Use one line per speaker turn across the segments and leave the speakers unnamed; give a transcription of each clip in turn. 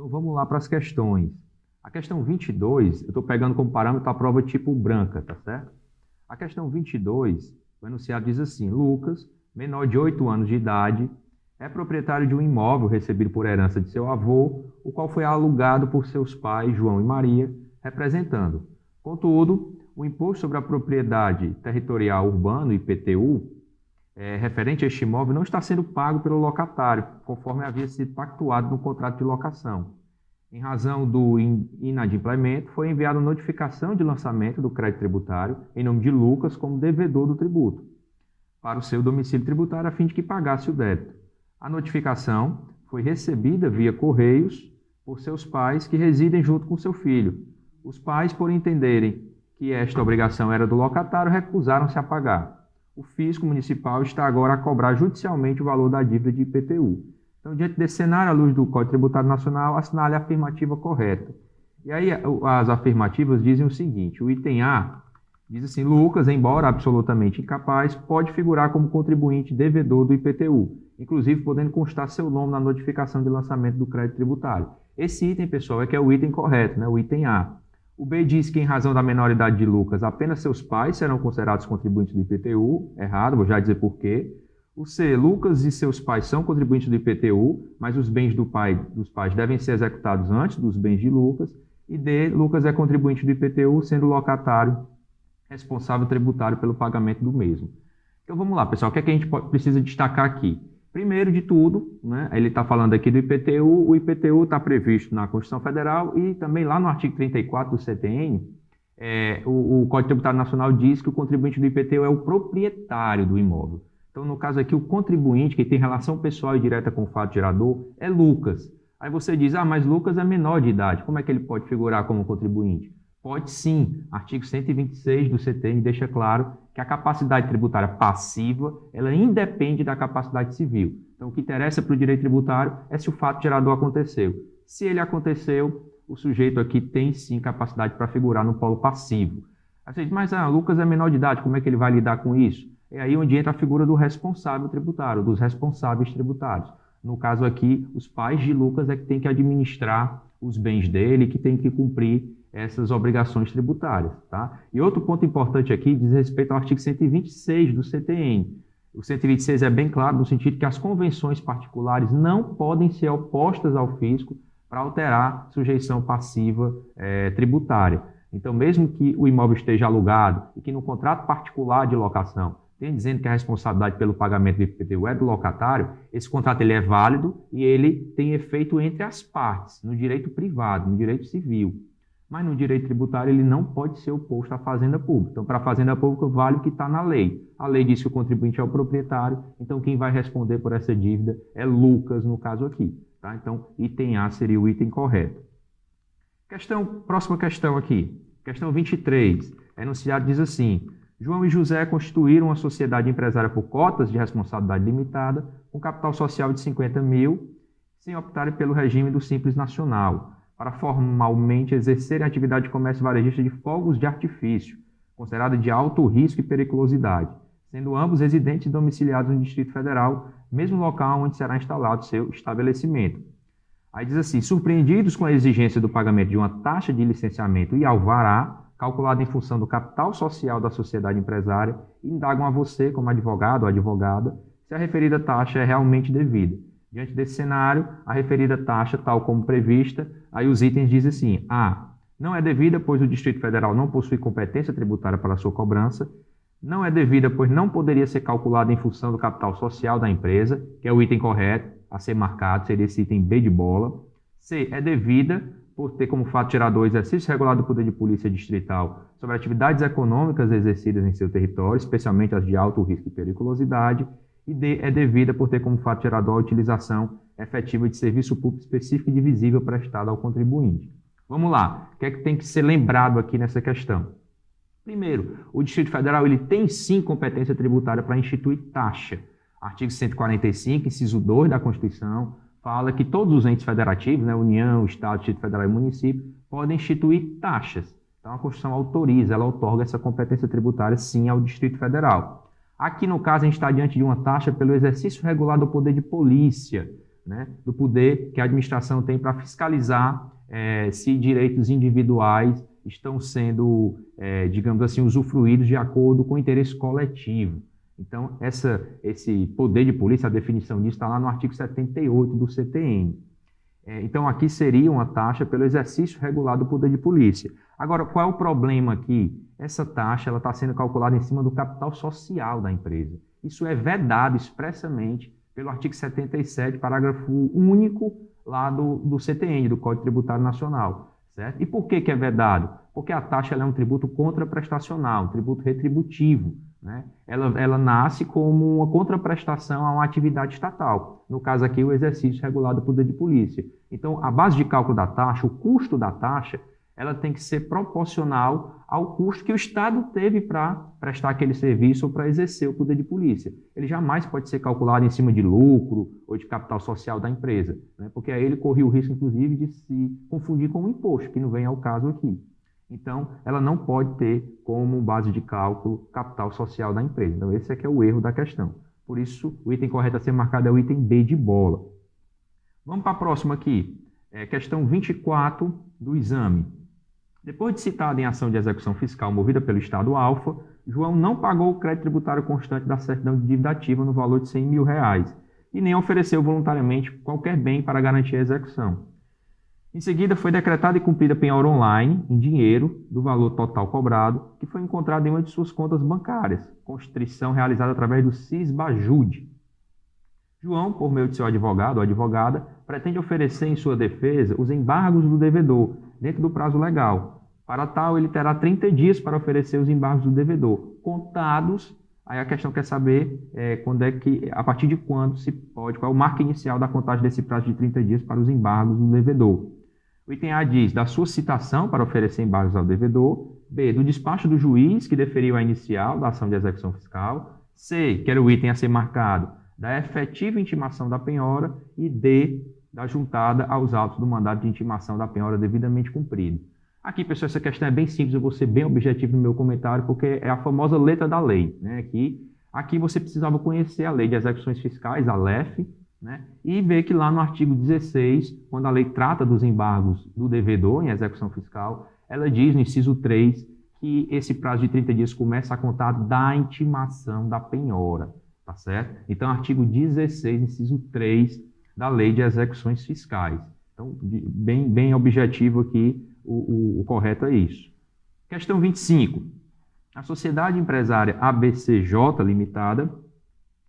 Então vamos lá para as questões. A questão 22, eu estou pegando como parâmetro a prova tipo branca, tá certo? A questão 22, o enunciado diz assim: Lucas, menor de 8 anos de idade, é proprietário de um imóvel recebido por herança de seu avô, o qual foi alugado por seus pais, João e Maria, representando. Contudo, o Imposto sobre a Propriedade Territorial Urbano, IPTU, referente a este imóvel não está sendo pago pelo locatário, conforme havia sido pactuado no contrato de locação. Em razão do inadimplemento, foi enviada notificação de lançamento do crédito tributário em nome de Lucas como devedor do tributo, para o seu domicílio tributário a fim de que pagasse o débito. A notificação foi recebida via correios por seus pais que residem junto com seu filho. Os pais, por entenderem que esta obrigação era do locatário, recusaram-se a pagar. O fisco municipal está agora a cobrar judicialmente o valor da dívida de IPTU. Então, diante desse cenário, à luz do Código Tributário Nacional, assinale a afirmativa correta. E aí, as afirmativas dizem o seguinte: o item A diz assim: Lucas, embora absolutamente incapaz, pode figurar como contribuinte devedor do IPTU, inclusive podendo constar seu nome na notificação de lançamento do crédito tributário. Esse item, pessoal, é que é o item correto, né? O item A. O B diz que, em razão da menoridade de Lucas, apenas seus pais serão considerados contribuintes do IPTU. Errado, vou já dizer por quê. O C, Lucas e seus pais são contribuintes do IPTU, mas os bens dos pais devem ser executados antes dos bens de Lucas. E D, Lucas é contribuinte do IPTU, sendo locatário responsável tributário pelo pagamento do mesmo. Então vamos lá, pessoal, o que é que a gente precisa destacar aqui? Primeiro de tudo, né, ele está falando aqui do IPTU, o IPTU está previsto na Constituição Federal e também lá no artigo 34 do CTN, o Código Tributário Nacional diz que o contribuinte do IPTU é o proprietário do imóvel. Então, no caso aqui, o contribuinte, que tem relação pessoal e direta com o fato gerador, é Lucas. Aí você diz, mas Lucas é menor de idade, como é que ele pode figurar como contribuinte? Pode sim. Artigo 126 do CTN deixa claro que a capacidade tributária passiva, ela independe da capacidade civil. Então, o que interessa para o direito tributário é se o fato gerador aconteceu. Se ele aconteceu, o sujeito aqui tem sim capacidade para figurar no polo passivo. Aí você diz, mas Lucas é menor de idade, como é que ele vai lidar com isso? É aí onde entra a figura do responsável tributário, dos responsáveis tributários. No caso aqui, os pais de Lucas é que tem que administrar os bens dele, que tem que cumprir essas obrigações tributárias, tá? E outro ponto importante aqui diz respeito ao artigo 126 do CTN. O 126 é bem claro no sentido que as convenções particulares não podem ser opostas ao fisco para alterar sujeição passiva tributária. Então, mesmo que o imóvel esteja alugado e que no contrato particular de locação tem dizendo que a responsabilidade pelo pagamento do IPTU é do locatário, esse contrato ele é válido e ele tem efeito entre as partes, no direito privado, no direito civil. Mas no direito tributário ele não pode ser oposto à fazenda pública. Então, para a fazenda pública vale o que está na lei. A lei diz que o contribuinte é o proprietário, então quem vai responder por essa dívida é Lucas, no caso aqui. Tá? Então, item A seria o item correto. Próxima questão aqui. Questão 23. Enunciado diz assim: João e José constituíram uma sociedade empresária por cotas de responsabilidade limitada, com capital social de 50 mil, sem optarem pelo regime do Simples Nacional, para formalmente exercerem a atividade de comércio varejista de fogos de artifício, considerada de alto risco e periculosidade, sendo ambos residentes domiciliados no Distrito Federal, mesmo local onde será instalado seu estabelecimento. Aí diz assim: surpreendidos com a exigência do pagamento de uma taxa de licenciamento e alvará, calculada em função do capital social da sociedade empresária, indagam a você, como advogado ou advogada, se a referida taxa é realmente devida. Diante desse cenário, a referida taxa, tal como prevista, aí os itens dizem assim: A. Não é devida, pois o Distrito Federal não possui competência tributária para sua cobrança. Não é devida, pois não poderia ser calculada em função do capital social da empresa, que é o item correto a ser marcado, seria esse item B de bola. C. É devida, por ter como fato gerador o exercício regular do poder de polícia distrital sobre atividades econômicas exercidas em seu território, especialmente as de alto risco e periculosidade. E D. É devida por ter como fato gerador a utilização efetiva de serviço público específico e divisível prestado ao contribuinte. Vamos lá, o que é que tem que ser lembrado aqui nessa questão? Primeiro, o Distrito Federal ele tem sim competência tributária para instituir taxa. Artigo 145, inciso 2 da Constituição, fala que todos os entes federativos, né, União, Estado, Distrito Federal e município, podem instituir taxas. Então a Constituição autoriza, ela outorga essa competência tributária sim ao Distrito Federal. Aqui no caso a gente está diante de uma taxa pelo exercício regular do poder de polícia. né, do poder que a administração tem para fiscalizar se direitos individuais estão sendo, digamos assim, usufruídos de acordo com o interesse coletivo. Então, esse poder de polícia, a definição disso está lá no artigo 78 do CTN. Então, aqui seria uma taxa pelo exercício regular do poder de polícia. Agora, qual é o problema aqui? Essa taxa está sendo calculada em cima do capital social da empresa. Isso é vedado expressamente pelo artigo 77, parágrafo único lá do CTN, do Código Tributário Nacional. Certo? E por que é vedado? Porque a taxa é um tributo contraprestacional, um tributo retributivo. Né? Ela nasce como uma contraprestação a uma atividade estatal. No caso aqui, o exercício regular do poder de polícia. Então, a base de cálculo da taxa, o custo da taxa, ela tem que ser proporcional ao custo que o Estado teve para prestar aquele serviço ou para exercer o poder de polícia. Ele jamais pode ser calculado em cima de lucro ou de capital social da empresa, né? Porque aí ele corre o risco, inclusive, de se confundir com o imposto, que não vem ao caso aqui. Então, ela não pode ter como base de cálculo capital social da empresa. Então, esse é que é o erro da questão. Por isso, o item correto a ser marcado é o item B de bola. Vamos para a próxima aqui. Questão 24 do exame. Depois de citado em ação de execução fiscal movida pelo Estado Alfa, João não pagou o crédito tributário constante da certidão de dívida ativa no valor de R$100 mil e nem ofereceu voluntariamente qualquer bem para garantir a execução. Em seguida, foi decretada e cumprida penhora online, em dinheiro, do valor total cobrado, que foi encontrado em uma de suas contas bancárias, constrição realizada através do Cisbajude. João, por meio de seu advogado ou advogada, pretende oferecer em sua defesa os embargos do devedor, dentro do prazo legal. Para tal, ele terá 30 dias para oferecer os embargos do devedor, contados. Aí a questão quer saber a partir de quando se pode, qual é o marco inicial da contagem desse prazo de 30 dias para os embargos do devedor. O item A diz da sua citação para oferecer embargos ao devedor. B, do despacho do juiz que deferiu a inicial da ação de execução fiscal. C, que era o item a ser marcado, da efetiva intimação da penhora. E D, da juntada aos autos do mandado de intimação da penhora devidamente cumprido. Aqui, pessoal, essa questão é bem simples, eu vou ser bem objetivo no meu comentário, porque é a famosa letra da lei, né? Aqui você precisava conhecer a lei de execuções fiscais, a LEF, né? E ver que lá no artigo 16, quando a lei trata dos embargos do devedor em execução fiscal, ela diz no inciso 3 que esse prazo de 30 dias começa a contar da intimação da penhora, tá certo? Então, artigo 16, inciso 3 da Lei de Execuções Fiscais. Então, bem objetivo aqui, o correto é isso. Questão 25. A Sociedade Empresária ABCJ Limitada,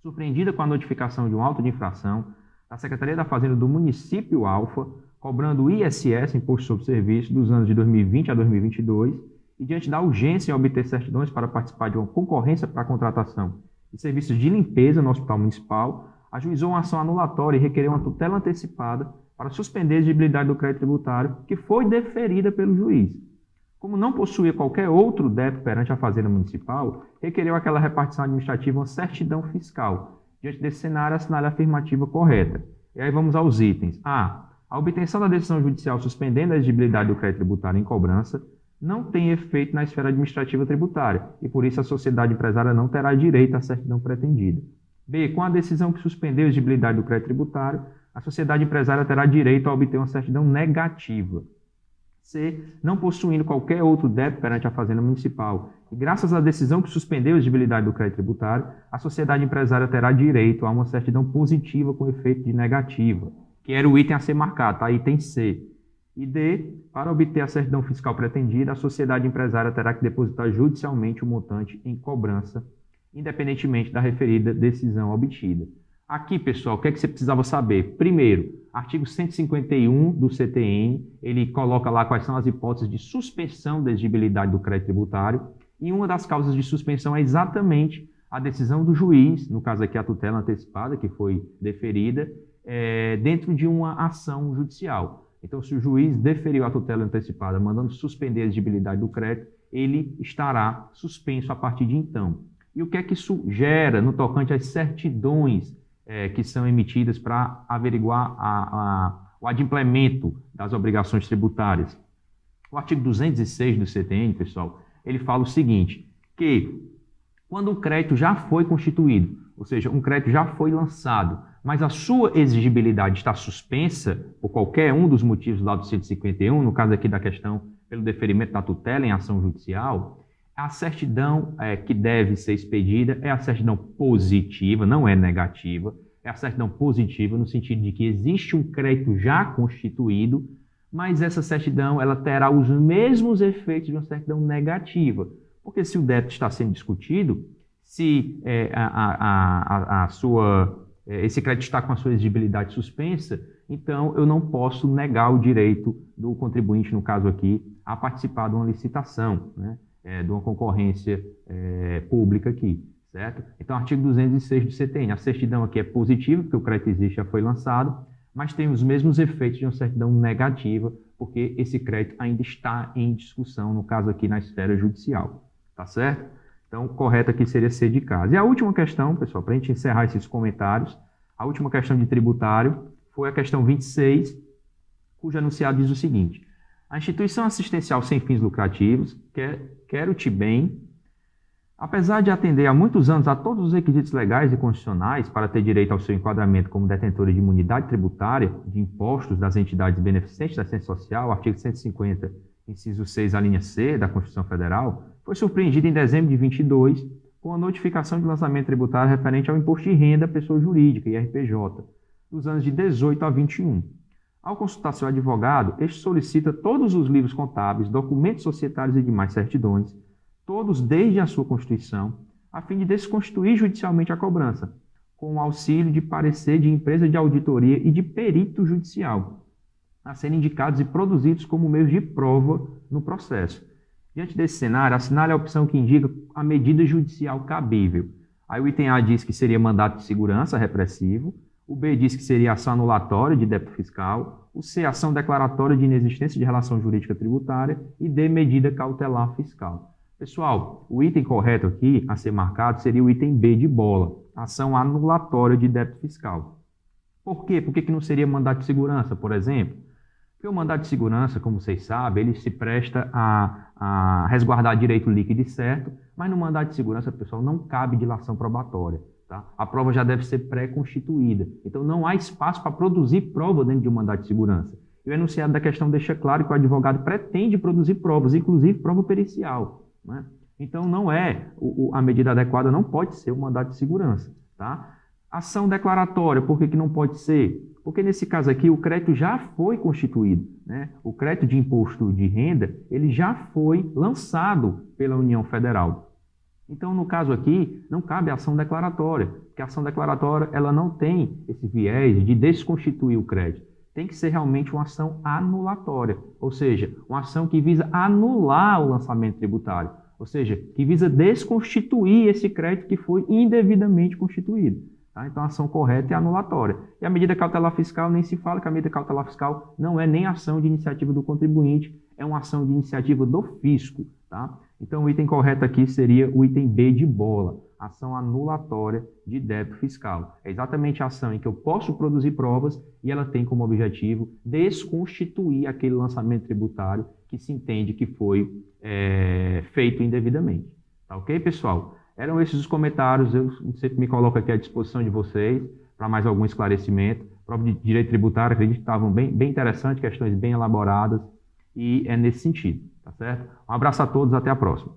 surpreendida com a notificação de um auto de infração da Secretaria da Fazenda do município Alfa, cobrando o ISS, Imposto sobre Serviço, dos anos de 2020 a 2022, e diante da urgência em obter certidões para participar de uma concorrência para a contratação de serviços de limpeza no Hospital Municipal, ajuizou uma ação anulatória e requereu uma tutela antecipada para suspender a exigibilidade do crédito tributário, que foi deferida pelo juiz. Como não possuía qualquer outro débito perante a Fazenda Municipal, requereu àquela repartição administrativa uma certidão fiscal. Diante desse cenário, assinale a afirmativa correta. E aí vamos aos itens. A obtenção da decisão judicial suspendendo a exigibilidade do crédito tributário em cobrança não tem efeito na esfera administrativa tributária, e por isso a sociedade empresária não terá direito à certidão pretendida. B, com a decisão que suspendeu a exigibilidade do crédito tributário, a sociedade empresária terá direito a obter uma certidão negativa. C, não possuindo qualquer outro débito perante a Fazenda Municipal, e graças à decisão que suspendeu a exigibilidade do crédito tributário, a sociedade empresária terá direito a uma certidão positiva com efeito de negativa, que era o item a ser marcado, tá? Item C. E D, para obter a certidão fiscal pretendida, a sociedade empresária terá que depositar judicialmente o montante em cobrança, independentemente da referida decisão obtida. Aqui, pessoal, o que é que você precisava saber? Primeiro, artigo 151 do CTN, ele coloca lá quais são as hipóteses de suspensão da exigibilidade do crédito tributário, e uma das causas de suspensão é exatamente a decisão do juiz, no caso aqui a tutela antecipada, que foi deferida, dentro de uma ação judicial. Então, se o juiz deferiu a tutela antecipada, mandando suspender a exigibilidade do crédito, ele estará suspenso a partir de então. E o que é que isso gera no tocante às certidões que são emitidas para averiguar o adimplemento das obrigações tributárias? O artigo 206 do CTN, pessoal, ele fala o seguinte, que quando o crédito já foi constituído, ou seja, um crédito já foi lançado, mas a sua exigibilidade está suspensa por qualquer um dos motivos lá do 151, no caso aqui da questão pelo deferimento da tutela em ação judicial, a certidão que deve ser expedida é a certidão positiva, não é negativa, é a certidão positiva no sentido de que existe um crédito já constituído, mas essa certidão ela terá os mesmos efeitos de uma certidão negativa, porque se o débito está sendo discutido, se esse crédito está com a sua exigibilidade suspensa, então eu não posso negar o direito do contribuinte, no caso aqui, a participar de uma licitação, né, de uma concorrência pública aqui, certo? Então, artigo 206 do CTN, a certidão aqui é positiva, porque o crédito existe, já foi lançado, mas tem os mesmos efeitos de uma certidão negativa, porque esse crédito ainda está em discussão, no caso aqui na esfera judicial, tá certo? Então, o correto aqui seria C de casa. E a última questão, pessoal, para a gente encerrar esses comentários, a última questão de tributário foi a questão 26, cujo enunciado diz o seguinte: a instituição assistencial sem fins lucrativos, Quero-te Bem, apesar de atender há muitos anos a todos os requisitos legais e constitucionais para ter direito ao seu enquadramento como detentora de imunidade tributária de impostos das entidades beneficentes da assistência social, artigo 150, inciso 6, a linha C da Constituição Federal, foi surpreendida em dezembro de 22 com a notificação de lançamento tributário referente ao imposto de renda à pessoa jurídica, IRPJ, dos anos de 18 a 21. Ao consultar seu advogado, este solicita todos os livros contábeis, documentos societários e demais certidões, todos desde a sua constituição, a fim de desconstituir judicialmente a cobrança, com o auxílio de parecer de empresa de auditoria e de perito judicial, a serem indicados e produzidos como meios de prova no processo. Diante desse cenário, assinale a opção que indica a medida judicial cabível. Aí o item A diz que seria mandato de segurança repressivo, o B diz que seria ação anulatória de débito fiscal, o C, ação declaratória de inexistência de relação jurídica tributária e D, medida cautelar fiscal. Pessoal, o item correto aqui a ser marcado seria o item B de bola, ação anulatória de débito fiscal. Por quê? Por que não seria mandato de segurança, por exemplo? Porque o mandato de segurança, como vocês sabem, ele se presta a resguardar direito líquido e certo, mas no mandato de segurança, pessoal, não cabe dilação probatória. Tá? A prova já deve ser pré-constituída. Então, não há espaço para produzir prova dentro de um mandato de segurança. E o enunciado da questão deixa claro que o advogado pretende produzir provas, inclusive prova pericial. Né? Então, não é a medida adequada, não pode ser o mandato de segurança. Tá? Ação declaratória, por que não pode ser? Porque nesse caso aqui o crédito já foi constituído, né? O crédito de imposto de renda, ele já foi lançado pela União Federal. Então, no caso aqui, não cabe ação declaratória, porque a ação declaratória ela não tem esse viés de desconstituir o crédito. Tem que ser realmente uma ação anulatória, ou seja, uma ação que visa anular o lançamento tributário, ou seja, que visa desconstituir esse crédito que foi indevidamente constituído. Tá? Então, a ação correta é anulatória. E a medida cautelar fiscal, nem se fala que a medida cautelar fiscal não é nem ação de iniciativa do contribuinte, é uma ação de iniciativa do fisco. Tá? Então, o item correto aqui seria o item B de bola, ação anulatória de débito fiscal. É exatamente a ação em que eu posso produzir provas e ela tem como objetivo desconstituir aquele lançamento tributário que se entende que foi feito indevidamente. Tá ok, pessoal? Eram esses os comentários, eu sempre me coloco aqui à disposição de vocês para mais algum esclarecimento. Prova de direito tributário, acredito que estavam bem interessantes, questões bem elaboradas, e é nesse sentido, tá certo? Um abraço a todos, até a próxima.